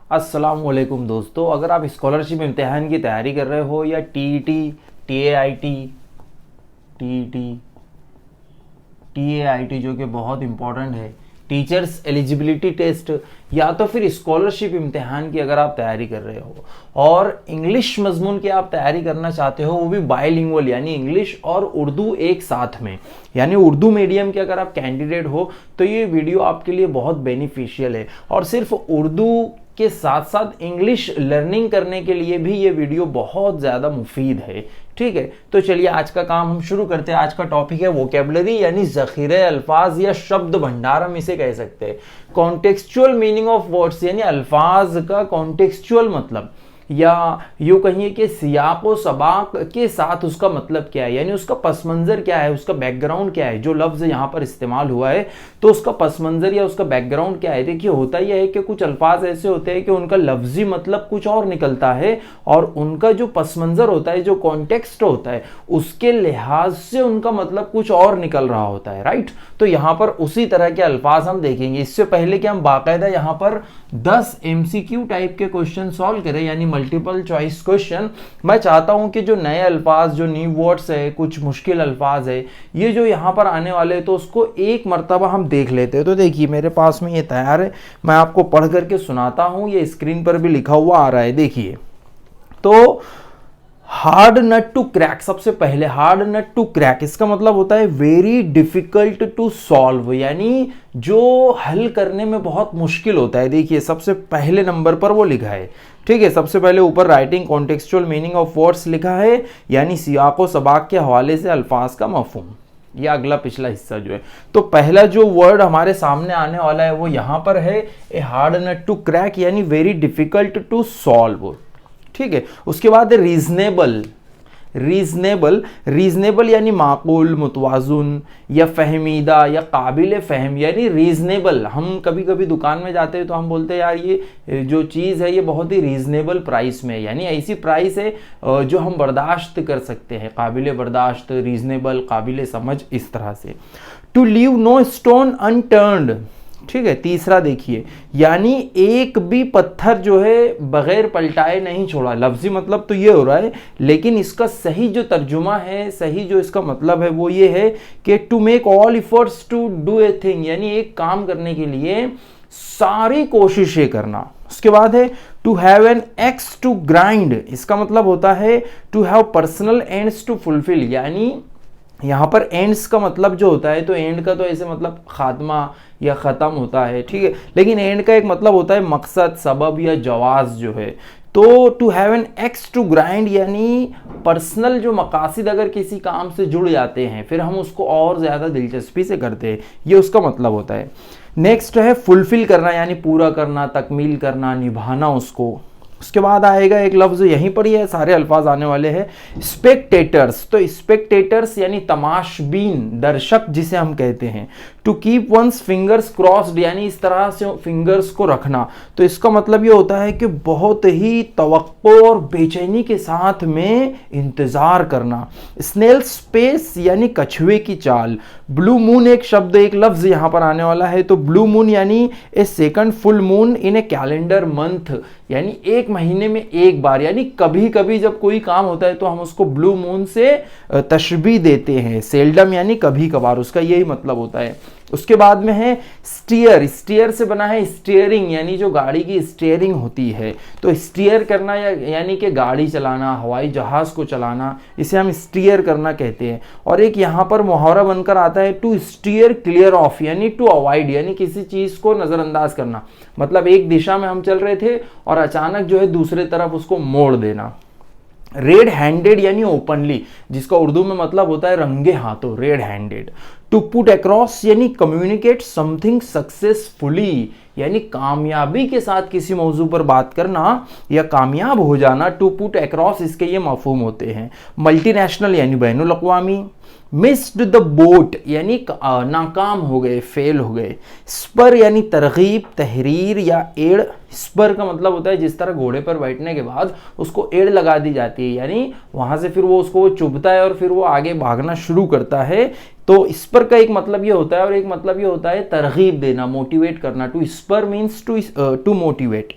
अस्सलामुअलैकुम दोस्तों, अगर आप स्कॉलरशिप इम्तिहान की तैयारी कर रहे हो या टीईटी, टीएआईटी, टीईटी, टीएआईटी जो कि बहुत इंपॉर्टेंट है, टीचर्स एलिजिबिलिटी टेस्ट, या तो फिर स्कॉलरशिप इम्तिहान की अगर आप तैयारी कर रहे हो और इंग्लिश मजमून की आप तैयारी करना चाहते हो, वो भी बाइलिंगुअल यानी इंग्लिश और उर्दू एक साथ में, यानी उर्दू मीडियम के अगर आप कैंडिडेट हो तो ये वीडियो आपके लिए बहुत बेनिफिशियल है। और सिर्फ उर्दू के साथ साथ इंग्लिश लर्निंग करने के लिए भी ये वीडियो बहुत ज़्यादा मुफीद है। ठीक है, तो चलिए आज का काम हम शुरू करते हैं। आज का टॉपिक है वोकेबलरी यानी ज़ख़ीरे अल्फाज या शब्द भंडार हम इसे कह सकते हैं। कॉन्टेक्चुअल मीनिंग ऑफ वर्ड्स यानी अल्फाज का कॉन्टेक्चुअल मतलब, या यूँ कहिए कि सियाक व सबाक के साथ उसका मतलब क्या है, यानी उसका पस मंज़र क्या है, उसका बैकग्राउंड क्या है। जो लफ्ज़ यहाँ पर इस्तेमाल हुआ है तो उसका पस मंज़र या उसका बैकग्राउंड क्या है। देखिए, होता यह है कि कुछ अल्फाज ऐसे होते हैं कि उनका लफ्ज़ी मतलब कुछ और निकलता है और उनका जो पस मंज़र होता है, जो कॉन्टेक्स्ट होता है, उसके लिहाज से उनका मतलब कुछ और निकल रहा होता है। राइट, तो यहाँ पर उसी तरह के अल्फाज हम देखेंगे। इससे पहले कि हम बाकायदा यहाँ पर 10 MCQ टाइप के क्वेश्चन सॉल्व करें, यानी मल्टीपल चॉइस क्वेश्चन, मैं चाहता हूं कि जो नए अल्फाज, जो न्यू वर्ड्स है, कुछ मुश्किल अल्फाज है, ये जो यहाँ पर आने वाले तो उसको एक मर्तबा हम देख लेते हैं। तो देखिए मेरे पास में ये तैयार है, मैं आपको पढ़ करके सुनाता हूँ। ये स्क्रीन पर भी लिखा हुआ आ रहा है, देखिए। तो हार्ड नट टू क्रैक, सबसे पहले हार्ड नट टू क्रैक, इसका मतलब होता है वेरी डिफिकल्ट टू सॉल्व, यानी जो हल करने में बहुत मुश्किल होता है। देखिए सबसे पहले नंबर पर वो लिखा है। ठीक है, सबसे पहले ऊपर writing contextual meaning of words लिखा है, यानी सियाक व सबाक के हवाले से अल्फाज का मफहूम। या अगला पिछला हिस्सा जो है, तो पहला जो वर्ड हमारे सामने आने वाला है वो यहाँ पर है a hard nut to crack, यानी वेरी डिफिकल्ट टू सॉल्व। ठीक है, उसके बाद रीजनेबल, रीजनेबल यानी माकूल, मुतवाजुन या फहमीदा या काबिल फहम, यानी रीजनेबल। हम कभी कभी दुकान में जाते हैं तो हम बोलते हैं यार ये जो चीज़ है ये बहुत ही रीजनेबल प्राइस में है, यानी ऐसी प्राइस है जो हम बर्दाश्त कर सकते हैं, काबिल बर्दाश्त, रीजनेबल, काबिल समझ, इस तरह से। To leave no stone unturned, ठीक है। तीसरा देखिए, यानी एक भी पत्थर जो है बगैर पलटाए नहीं छोड़ा। लफ्जी मतलब तो ये हो रहा है, लेकिन इसका सही जो तर्जुमा है, सही जो इसका मतलब है वो ये है कि to make all efforts to do a thing, यानी एक काम करने के लिए सारी कोशिशें करना। उसके बाद है to have an axe to grind, इसका मतलब होता है to have personal ends to fulfil, यानी यहाँ पर एंड्स का मतलब जो होता है, तो एंड का तो ऐसे मतलब खात्मा या ख़त्म होता है, ठीक है, लेकिन एंड का एक मतलब होता है मकसद, सबब या जवाज जो है। तो to have an axe to grind, यानी पर्सनल जो मकासद अगर किसी काम से जुड़ जाते हैं फिर हम उसको और ज़्यादा दिलचस्पी से करते हैं, ये उसका मतलब होता है। नेक्स्ट है फुलफिल करना, यानी पूरा करना, तकमील करना, निभाना उसको। उसके बाद आएगा एक लफ्ज़, यहीं पर ही है, सारे अल्फाज आने वाले हैं, स्पेक्टेटर्स। तो स्पेक्टेटर्स यानी तमाशबीन, दर्शक जिसे हम कहते हैं। To keep one's fingers crossed, यानी इस तरह से फिंगर्स को रखना। तो इसका मतलब ये होता है कि बहुत ही तवक्को और बेचैनी के साथ में इंतज़ार करना। स्नेल स्पेस यानी कछुए की चाल। ब्लू मून एक शब्द, एक लफ्ज़ यहाँ पर आने वाला है। तो ब्लू मून यानी a second full moon in a calendar month, यानी एक महीने में एक बार, यानी कभी कभी जब कोई काम होता है तो हम उसको ब्लू मून से तशबीह देते हैं। सेल्डम यानी कभी कभार, उसका यही मतलब होता है। उसके बाद में है स्टीयर, स्टीयर से बना है स्टीयरिंग, यानी जो गाड़ी की स्टीयरिंग होती है। तो स्टीयर करना यानी कि गाड़ी चलाना, हवाई जहाज को चलाना, इसे हम स्टीयर करना कहते हैं। और एक यहाँ पर मुहावरा बनकर आता है टू स्टीयर क्लियर ऑफ, यानी टू अवॉइड, यानी किसी चीज़ को नज़रअंदाज करना। मतलब एक दिशा में हम चल रहे थे और अचानक जो है दूसरे तरफ उसको मोड़ देना। रेड हैंडेड यानी ओपनली, जिसका उर्दू में मतलब होता है रंगे हाथों, red handed. To put across यानी कम्युनिकेट समथिंग सक्सेसफुली, यानी कामयाबी के साथ किसी मौजू पर बात करना या कामयाब हो जाना। टू पुट अक्रॉस इसके ये मफहूम होते हैं। मल्टीनेशनल यानी बैनुल अक़वामी। मिस्ड द बोट यानी नाकाम हो गए, फेल हो गए। स्पर यानी तरगीब, तहरीर या एड़। स्पर का मतलब होता है जिस तरह घोड़े पर बैठने के बाद उसको एड़ लगा दी जाती है, यानी वहां से फिर वो उसको चुभता है और फिर वो आगे भागना शुरू करता है। तो स्पर का एक मतलब ये होता है और एक मतलब ये होता है तरगीब देना, मोटिवेट करना। To spur means to motivate.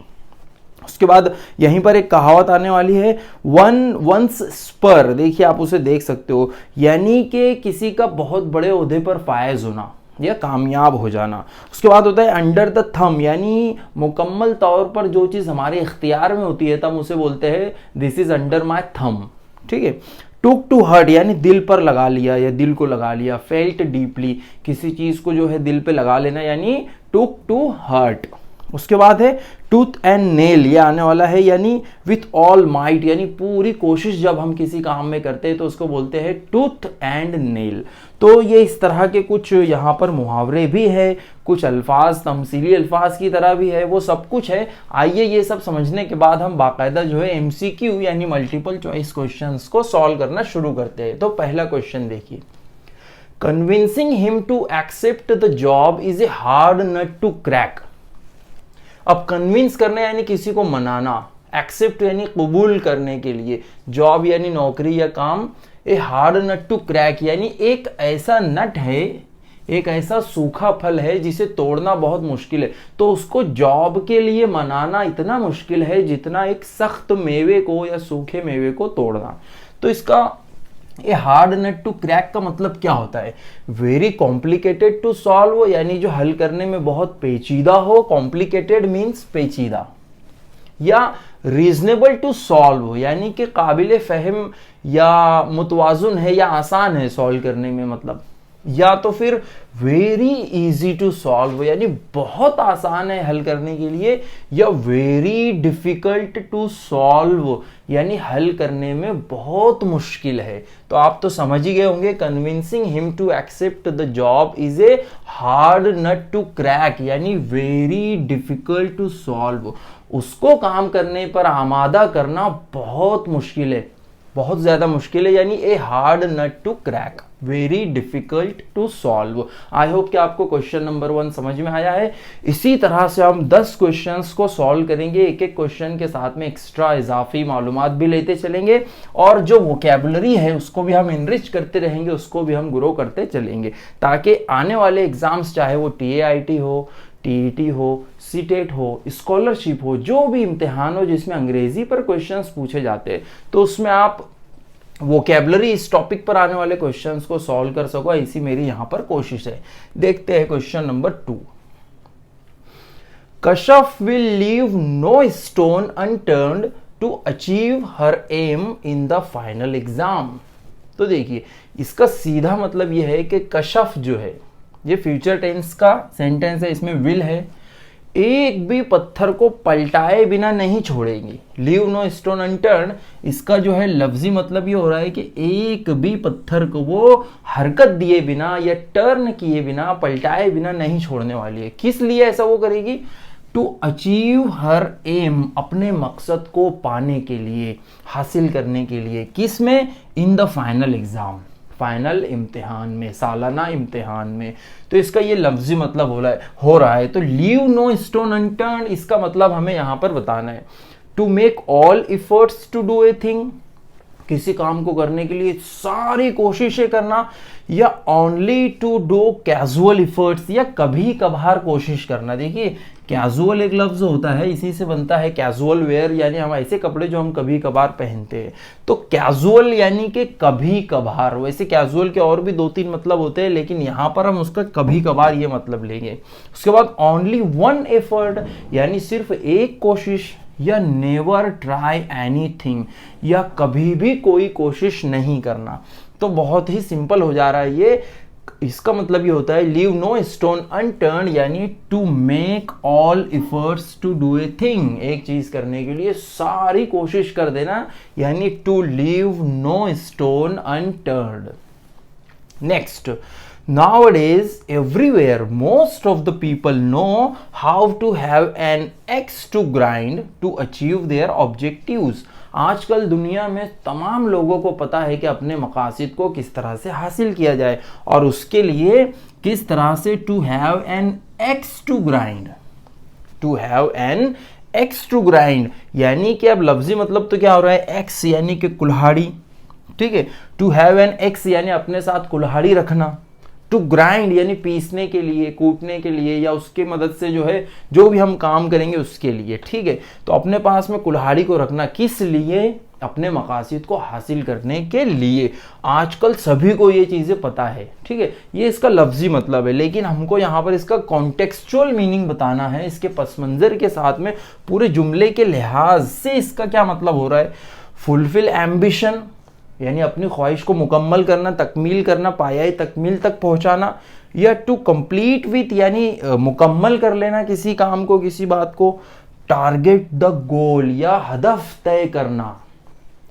उसके बाद यहीं पर एक कहावत आने वाली है, वंस स्पर, देखिए आप उसे देख सकते हो, यानी कि किसी का बहुत बड़े ओहदे पर फायज होना या कामयाब हो जाना। उसके बाद होता है अंडर द थम, यानी मुकम्मल तौर पर जो चीज़ हमारे इख्तियार में होती है तब उसे बोलते हैं दिस इज अंडर माई थम, ठीक है। टुक टू हर्ट, यानी दिल पर लगा लिया या दिल को लगा लिया। फेल्ट डीपली, किसी चीज़ को जो है दिल पे लगा लेना, यानी टुक टू हर्ट। उसके बाद है टूथ एंड नेल, ये आने वाला है, यानी विथ ऑल माइट, यानी पूरी कोशिश जब हम किसी काम में करते हैं तो उसको बोलते हैं टूथ एंड नेल। तो ये इस तरह के कुछ यहाँ पर मुहावरे भी है, कुछ अल्फाज तमसीली अल्फाज की तरह भी है, वो सब कुछ है। आइए ये सब समझने के बाद हम बाकायदा जो है MCQ यानी मल्टीपल चॉइस क्वेश्चंस को सॉल्व करना शुरू करते हैं। तो पहला क्वेश्चन देखिए, convincing him to accept the job is a hard nut to crack. अब कन्विंस करना यानी किसी को मनाना, एक्सेप्ट यानी कबूल करने के लिए, जॉब यानी नौकरी या काम, a hard nut to crack यानी एक ऐसा नट है, एक ऐसा सूखा फल है जिसे तोड़ना बहुत मुश्किल है। तो उसको जॉब के लिए मनाना इतना मुश्किल है जितना एक सख्त मेवे को या सूखे मेवे को तोड़ना। तो इसका ये हार्ड नट टू क्रैक का मतलब क्या होता है? वेरी कॉम्प्लिकेटेड टू सॉल्व, यानी जो हल करने में बहुत पेचीदा हो, कॉम्प्लिकेटेड मीन्स पेचीदा, या रीजनेबल टू सॉल्व यानी कि काबिल फहम या मुतवाजुन है या आसान है सॉल्व करने में मतलब, या तो फिर वेरी इजी टू सॉल्व यानी बहुत आसान है हल करने के लिए, या वेरी डिफिकल्ट टू सॉल्व यानी हल करने में बहुत मुश्किल है। तो आप तो समझ ही गए होंगे, convincing him to accept the job is a hard nut to crack यानी वेरी डिफिकल्ट टू सॉल्व, उसको काम करने पर आमादा करना बहुत मुश्किल है, बहुत ज्यादा मुश्किल है, यानी a hard nut to crack, very difficult to solve. I hope कि आपको क्वेश्चन नंबर 1 समझ में आया है। इसी तरह से हम 10 क्वेश्चंस को सॉल्व करेंगे, एक एक क्वेश्चन के साथ में एक्स्ट्रा इजाफी मालूमात भी लेते चलेंगे, और जो वोकैबुलरी है उसको भी हम इनरिच करते रहेंगे, उसको भी हम ग्रो करते चलेंगे, ताकि आने वाले एग्जाम्स चाहे वो TAIT हो, TET हो, CTET हो, स्कॉलरशिप हो, जो भी इम्तिहान हो जिसमें अंग्रेजी पर क्वेश्चंस पूछे जाते हैं, तो उसमें आप वोकैबुलरी इस टॉपिक पर आने वाले क्वेश्चंस को सॉल्व कर सको, ऐसी मेरी यहां पर कोशिश है। देखते हैं question number 2। Kashaf will leave no stone unturned to achieve her aim in the final exam. तो देखिए इसका सीधा मतलब यह है कि कशफ जो है ये फ्यूचर टेंस का सेंटेंस है, इसमें विल है, एक भी पत्थर को पलटाए बिना नहीं छोड़ेंगे। लीव नो स्टोन अनटर्न, इसका जो है लफ्जी मतलब ये हो रहा है कि एक भी पत्थर को वो हरकत दिए बिना या टर्न किए बिना, पलटाए बिना नहीं छोड़ने वाली है। किस लिए ऐसा वो करेगी? टू अचीव हर एम, अपने मकसद को पाने के लिए, हासिल करने के लिए। किस में? इन द फाइनल एग्जाम, फाइनल इम्तिहान में, सालाना इम्तिहान में। तो इसका ये लफ्जी मतलब हो रहा है। तो लीव नो स्टोन अनटर्न्ड इसका मतलब हमें यहां पर बताना है to make all efforts to do a thing, किसी काम को करने के लिए सारी कोशिशें करना, या only to do casual efforts, या कभी कभार कोशिश करना। देखिए कैजुअल एक लफ्ज होता है, इसी से बनता है कैजुअल वेयर, यानी हम ऐसे कपड़े जो हम कभी कभार पहनते हैं। तो कैजुअल यानी कि कभी कभार, वैसे कैजुअल के और भी 2-3 मतलब होते हैं, लेकिन यहां पर हम उसका कभी कभार ये मतलब लेंगे। उसके बाद ओनली वन एफर्ट यानी सिर्फ एक कोशिश, या नेवर ट्राई एनीथिंग या कभी भी कोई कोशिश नहीं करना। तो बहुत ही सिंपल हो जा रहा है ये। इसका मतलब ये होता है लीव नो स्टोन अनटर्न्ड यानी to make all efforts to do a thing, एक चीज करने के लिए सारी कोशिश कर देना, यानी to leave no stone unturned. Next, nowadays everywhere most of the people know how to have an axe to grind to achieve their objectives। आजकल दुनिया में तमाम लोगों को पता है कि अपने मकासद को किस तरह से हासिल किया जाए, और उसके लिए किस तरह से to have an axe to grind, to have an axe to grind यानी कि अब लफ्जी मतलब तो क्या हो रहा है, एक्स यानी कि कुल्हाड़ी, ठीक है। टू हैव एन एक्स यानी अपने साथ कुल्हाड़ी रखना, टू ग्राइंड यानी पीसने के लिए, कूटने के लिए, या उसके मदद से जो है जो भी हम काम करेंगे उसके लिए, ठीक है। तो अपने पास में कुल्हाड़ी को रखना किस लिए? अपने मकासद को हासिल करने के लिए। आजकल सभी को ये चीजें पता है, ठीक है, ये इसका लफ्जी मतलब है, लेकिन हमको यहाँ पर इसका कॉन्टेक्सचुअल मीनिंग बताना है, इसके पस मंजर के साथ में पूरे जुमले के लिहाज से इसका क्या मतलब हो रहा है। फुलफिल एम्बिशन यानी अपनी ख्वाहिश को मुकम्मल करना, तकमील करना, पाया तकमील तक पहुंचाना, या टू कंप्लीट विथ यानी मुकम्मल कर लेना किसी काम को, किसी बात को। टारगेट द गोल या हदफ तय करना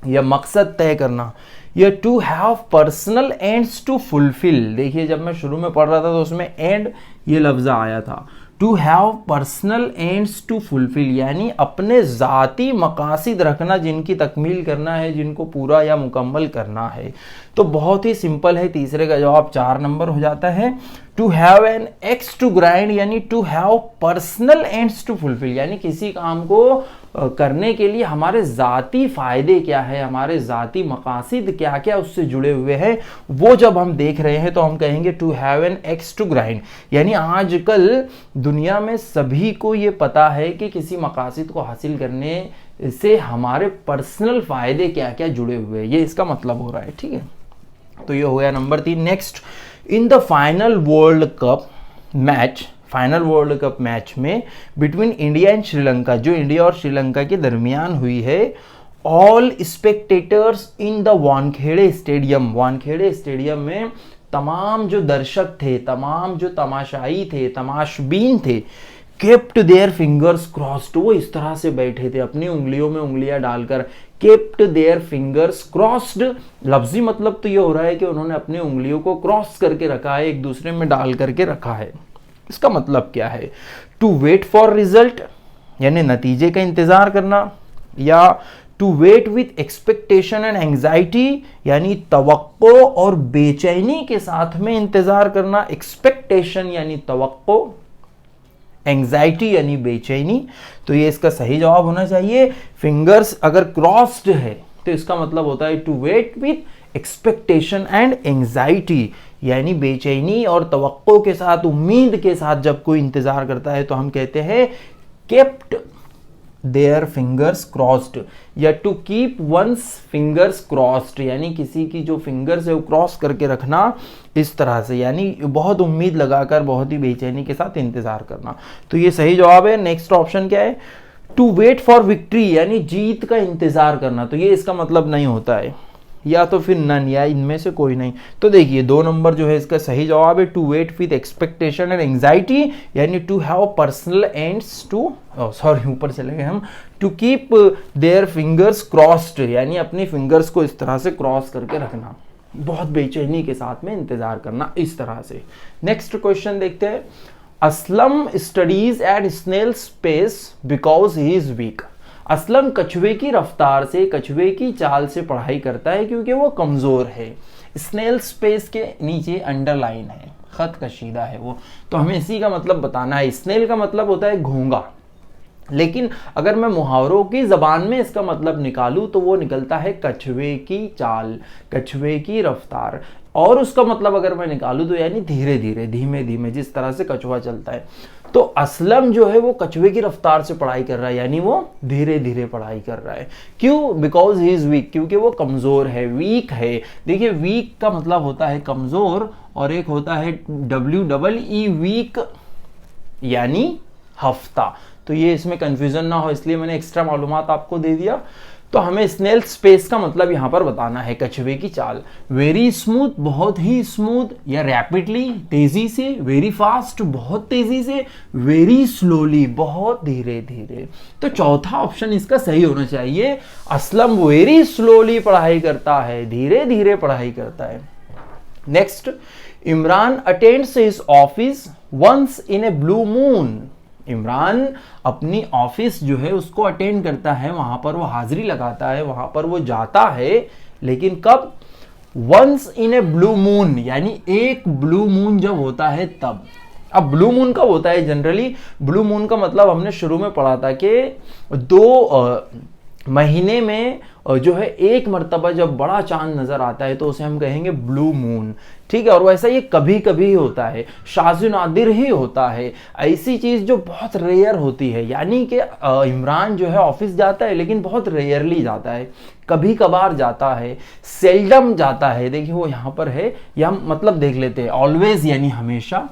या मकसद तय करना, या to have personal ends to fulfil. देखिए जब मैं शुरू में पढ़ रहा था तो उसमें एंड ये लफ्ज आया था। To have personal ends to fulfil यानी अपने ज़ाती मकासिद रखना, जिनकी तकमील करना है, जिनको पूरा या मुकम्मल करना है। तो बहुत ही सिंपल है, तीसरे का जवाब 4 नंबर हो जाता है। To have an axe to grind यानी to have personal ends to fulfil यानी किसी काम को करने के लिए हमारे ज़ाती फ़ायदे क्या है, हमारे ज़ाती मकासिद क्या क्या उससे जुड़े हुए हैं, वो जब हम देख रहे हैं तो हम कहेंगे to have an axe to grind. यानी आजकल दुनिया में सभी को ये पता है कि किसी मकासिद को हासिल करने से हमारे पर्सनल फ़ायदे क्या क्या जुड़े हुए हैं, ये इसका मतलब हो रहा है, ठीक है। तो ये हो गया number 3। Next, in the final world cup match में बिटवीन इंडिया एंड श्रीलंका, जो इंडिया और श्रीलंका के दरमियान हुई है, all spectators in the Wankhede stadium में तमाम जो दर्शक थे, तमाम जो तमाशाई थे, तमाशबीन थे, केप्ट देयर फिंगर्स क्रॉस्ड, वो इस तरह से बैठे थे अपनी उंगलियों में उंगलियां डालकर। केप्ट देयर फिंगर्स क्रॉस्ड, लफ्जी मतलब तो ये हो रहा है कि उन्होंने अपनी उंगलियों को क्रॉस करके रखा है, एक दूसरे में डाल करके रखा है। इसका मतलब क्या है? टू वेट फॉर रिजल्ट यानी नतीजे का इंतजार करना, या to wait with expectation and anxiety यानी तवक्को और बेचैनी के साथ में इंतजार करना। एक्सपेक्टेशन यानी तवक्को, एंजाइटी यानी बेचैनी। तो ये इसका सही जवाब होना चाहिए। फिंगर्स अगर क्रॉस्ड है तो इसका मतलब होता है to wait with expectation and anxiety यानी बेचैनी और तवक्को के साथ, उम्मीद के साथ जब कोई इंतजार करता है तो हम कहते हैं केप्ट देयर फिंगर्स क्रॉस्ड, या to keep one's fingers crossed यानी किसी की जो फिंगर्स है वो क्रॉस करके रखना इस तरह से, यानी बहुत उम्मीद लगाकर, बहुत ही बेचैनी के साथ इंतजार करना। तो ये सही जवाब है। नेक्स्ट ऑप्शन क्या है? टू वेट फॉर विक्ट्री यानी जीत का इंतजार करना। तो ये इसका मतलब नहीं होता है, या तो फिर नन, या इनमें से कोई नहीं। तो देखिए 2 नंबर जो है इसका सही जवाब है। To wait with expectation and anxiety यानी to have personal ends to, sorry ऊपर चले गए हम, to keep their fingers crossed यानी अपनी फिंगर्स को इस तरह से क्रॉस करके रखना, बहुत बेचैनी के साथ में इंतजार करना, इस तरह से। नेक्स्ट क्वेश्चन देखते हैं। Aslam studies at snail's pace because he is weak. Aslam कछुए की रफ्तार से, कछुए की चाल से पढ़ाई करता है क्योंकि वो कमजोर है। स्नेल स्पेस के नीचे अंडरलाइन है, खत कशीदा है वो, तो हमें इसी का मतलब बताना है। स्नेल का मतलब होता है घोंगा, लेकिन अगर मैं मुहावरों की जबान में इसका मतलब निकालूं तो वो निकलता है कछुए की चाल, कछुए की रफ्तार। और उसका मतलब अगर मैं निकालूं तो यानी धीरे धीरे, धीमे धीमे, जिस तरह से कछुआ चलता है। तो असलम जो है वो कछुए की रफ्तार से पढ़ाई कर रहा है, यानी वो धीरे धीरे पढ़ाई कर रहा है। क्यों? बिकॉज ही इज वीक, क्योंकि वो कमजोर है, वीक है। देखिए वीक का मतलब होता है कमजोर, और एक होता है WEE वीक यानी हफ्ता। तो ये इसमें कंफ्यूजन ना हो इसलिए मैंने एक्स्ट्रा मालूमात आपको दे दिया। तो हमें स्नेल स्पेस का मतलब यहां पर बताना है, कछुए की चाल। वेरी स्मूथ बहुत ही स्मूथ, या रैपिडली तेजी से, वेरी फास्ट बहुत तेजी से, वेरी स्लोली बहुत धीरे धीरे। तो चौथा ऑप्शन इसका सही होना चाहिए। असलम वेरी स्लोली पढ़ाई करता है, धीरे धीरे पढ़ाई करता है। Next, Imran attends his office once in a blue moon. Imran अपनी ऑफिस जो है उसको अटेंड करता है, वहां पर वो हाजिरी लगाता है, वहां पर वो जाता है, लेकिन कब? Once in a blue moon यानी एक ब्लू मून जब होता है तब। अब ब्लू मून कब होता है? जनरली ब्लू मून का मतलब हमने शुरू में पढ़ा था कि 2 महीने में जो है एक मर्तबा जब बड़ा चांद नजर आता है तो उसे हम कहेंगे ब्लू मून। ठीक है, और वैसा ये कभी कभी ही होता है, शाज़ नादिर ही होता है, ऐसी चीज़ जो बहुत रेयर होती है। यानी कि इमरान जो है ऑफिस जाता है लेकिन बहुत रेयरली जाता है, कभी कभार जाता है, सेल्डम जाता है। देखिए वो यहाँ पर है, या हम मतलब देख लेते हैं, ऑलवेज यानी हमेशा,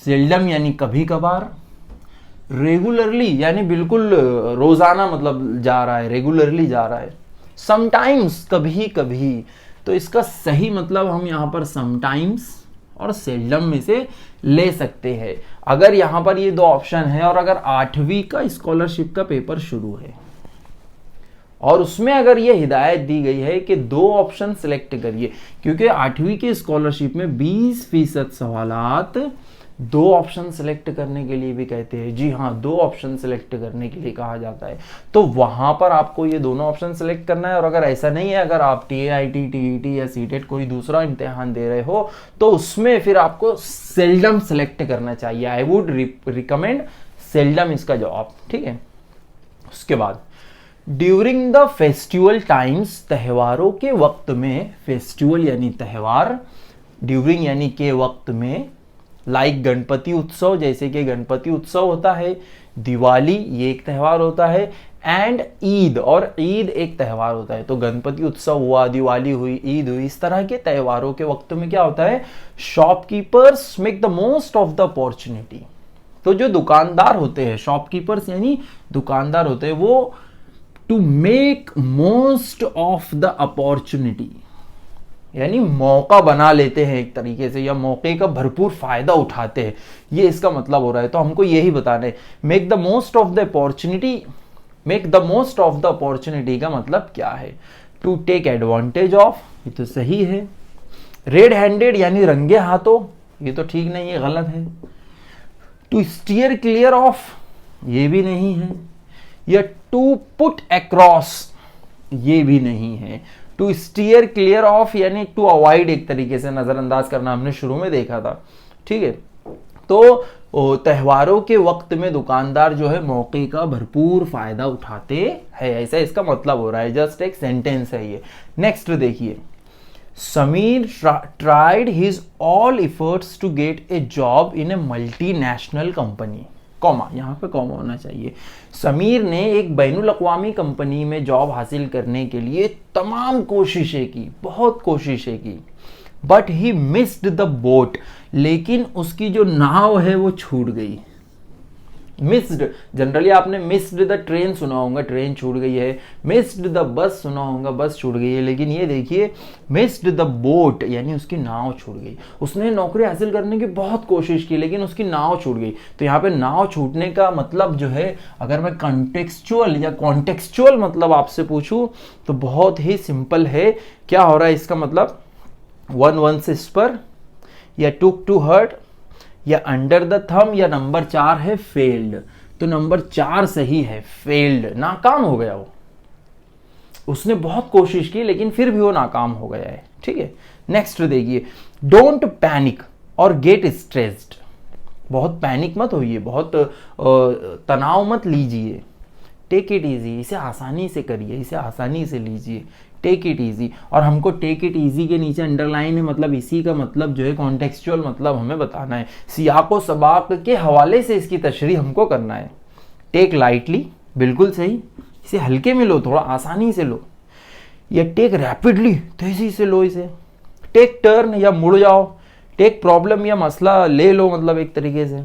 सेल्डम यानी कभी कभार, रेगुलरली यानी बिल्कुल रोजाना मतलब जा रहा है, रेगुलरली जा रहा है, समटाइम्स कभी कभी। तो इसका सही मतलब हम यहाँ पर समटाइम्स और सेल्डम में से ले सकते हैं अगर यहाँ पर ये दो ऑप्शन है, और अगर 8वीं का स्कॉलरशिप का पेपर शुरू है और उसमें अगर ये हिदायत दी गई है कि 2 ऑप्शन सिलेक्ट करिए, क्योंकि 8वीं की स्कॉलरशिप में 20% सवालात 2 ऑप्शन सिलेक्ट करने के लिए भी कहते हैं। जी हाँ, 2 ऑप्शन सिलेक्ट करने के लिए कहा जाता है, तो वहां पर आपको ये दोनों ऑप्शन सिलेक्ट करना है। और अगर ऐसा नहीं है, अगर आप TIT, TET या सीटेट कोई दूसरा इम्तिहान दे रहे हो, तो उसमें फिर आपको सेल्डम सिलेक्ट करना चाहिए। आई वुड रिकमेंड सेल्डम इसका जवाब, ठीक है। उसके बाद ड्यूरिंग द फेस्टिवल टाइम्स, त्योहारों के वक्त में, फेस्टिवल यानी त्योहार, ड्यूरिंग यानी के वक्त में, लाइक गणपति उत्सव, जैसे कि गणपति उत्सव होता है, दिवाली ये एक त्यौहार होता है, एंड ईद, और ईद एक त्यौहार होता है। तो गणपति उत्सव हुआ, दिवाली हुई, ईद हुई, इस तरह के त्योहारों के वक्त में क्या होता है, shopkeepers make the most of the opportunity. तो जो दुकानदार होते हैं, शॉपकीपर्स यानी दुकानदार होते हैं, वो to make most of the opportunity यानी मौका बना लेते हैं एक तरीके से, या मौके का भरपूर फायदा उठाते हैं, ये इसका मतलब हो रहा है। तो हमको यही बताना है, make the most of the opportunity, make the most of the opportunity का मतलब क्या है, टू टेक एडवांटेज ऑफ, ये तो सही है। रेड हैंडेड यानी रंगे हाथों, ये तो ठीक नहीं है, गलत है। टू स्टीयर क्लियर ऑफ, ये भी नहीं है। या टू पुट अक्रॉस, ये भी नहीं है। टू स्टीयर क्लियर ऑफ यानी टू अवॉइड, एक तरीके से नजरअंदाज करना, हमने शुरू में देखा था, ठीक है। तो त्योहारों के वक्त में दुकानदार जो है मौके का भरपूर फायदा उठाते हैं, ऐसा इसका मतलब हो रहा है। जस्ट एक सेंटेंस है ये। नेक्स्ट देखिए, Sameer tried his all efforts to get a job in a multinational company, comma, यहाँ पे कॉमा होना चाहिए। समीर ने एक बैनुल अक़वामी कंपनी में जॉब हासिल करने के लिए तमाम कोशिशें की, बहुत कोशिशें की, but he missed the boat, लेकिन उसकी जो नाव है वो छूट गई। मिस्ड, जनरली आपने मिस्ड द ट्रेन सुना होगा, ट्रेन छूट गई है। मिस्ड द बस सुना होगा, बस छूट गई है। लेकिन ये देखिए, मिस्ड द बोट यानी उसकी नाव छूट गई। उसने नौकरी हासिल करने की बहुत कोशिश की लेकिन उसकी नाव छूट गई। तो यहाँ पे नाव छूटने का मतलब जो है, अगर मैं कंटेक्सचुअल या कॉन्टेक्सचुअल मतलब आपसे पूछूं तो बहुत ही सिंपल है। क्या हो रहा है इसका मतलब, 1 से स्पर, या टुक टू हर्ट, या अंडर द थम, या नंबर 4 है फेल्ड। तो नंबर 4 सही है, फेल्ड, नाकाम हो गया वो। उसने बहुत कोशिश की लेकिन फिर भी वो नाकाम हो गया है, ठीक है। नेक्स्ट देखिए, डोंट पैनिक और गेट स्ट्रेस्ड, बहुत पैनिक मत होइए, बहुत तनाव मत लीजिए। टेक इट ईजी, इसे आसानी से करिए, इसे आसानी से लीजिए, टेक इट ईजी। और हमको टेक इट ईजी के नीचे अंडरलाइन है, मतलब इसी का मतलब जो है कॉन्टेक्सचुअल मतलब हमें बताना है, सियाको सबाक के हवाले से इसकी तशरीह हमको करना है। टेक लाइटली, बिल्कुल सही, इसे हल्के में लो, थोड़ा आसानी से लो। या टेक रैपिडली, तेजी से लो इसे। टेक टर्न या मुड़ जाओ। टेक प्रॉब्लम या मसला ले लो, मतलब एक तरीके से।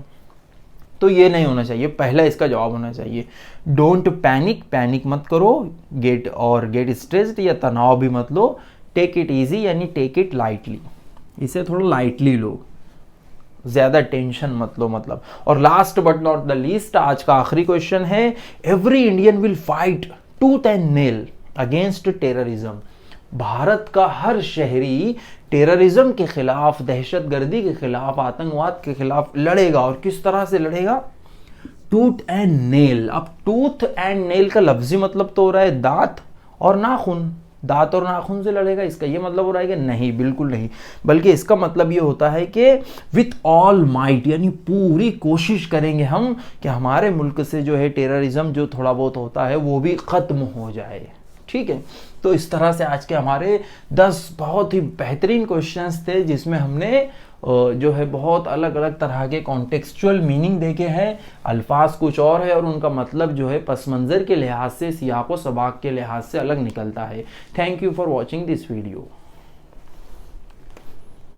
तो ये नहीं होना चाहिए, पहला इसका जवाब होना चाहिए। डोंट पैनिक, पैनिक मत करो। गेट स्ट्रेस्ड या तनाव भी मत लो। टेक इट इजी यानी टेक इट लाइटली, इसे थोड़ा लाइटली लो, ज्यादा टेंशन मत लो मतलब। और last but not the least, आज का आखिरी क्वेश्चन है, every Indian will fight tooth and nail against terrorism. Bharat का हर शहरी टेररिज्म के खिलाफ, दहशतगर्दी के खिलाफ, आतंकवाद के खिलाफ लड़ेगा। और किस तरह से लड़ेगा, टूथ एंड नेल। अब टूथ एंड नेल का लफ्जी मतलब तो हो रहा है दांत और नाखून, दांत और नाखून से लड़ेगा। इसका ये मतलब हो रहा है कि नहीं, बिल्कुल नहीं, बल्कि इसका मतलब ये होता है कि विथ ऑल माइट, यानी पूरी कोशिश करेंगे हम कि हमारे मुल्क से जो है टेररिज्म जो थोड़ा बहुत होता है वो भी खत्म हो जाए, ठीक है। तो इस तरह से आज के हमारे 10 बहुत ही बेहतरीन क्वेश्चंस थे जिसमें हमने जो है बहुत अलग अलग तरह के कॉन्टेक्सचुअल मीनिंग देखे हैं। अल्फाज कुछ और है और उनका मतलब जो है पस मंज़र के लिहाज से, सियाक़ो सबाक़ के लिहाज से अलग निकलता है। Thank you for watching this video.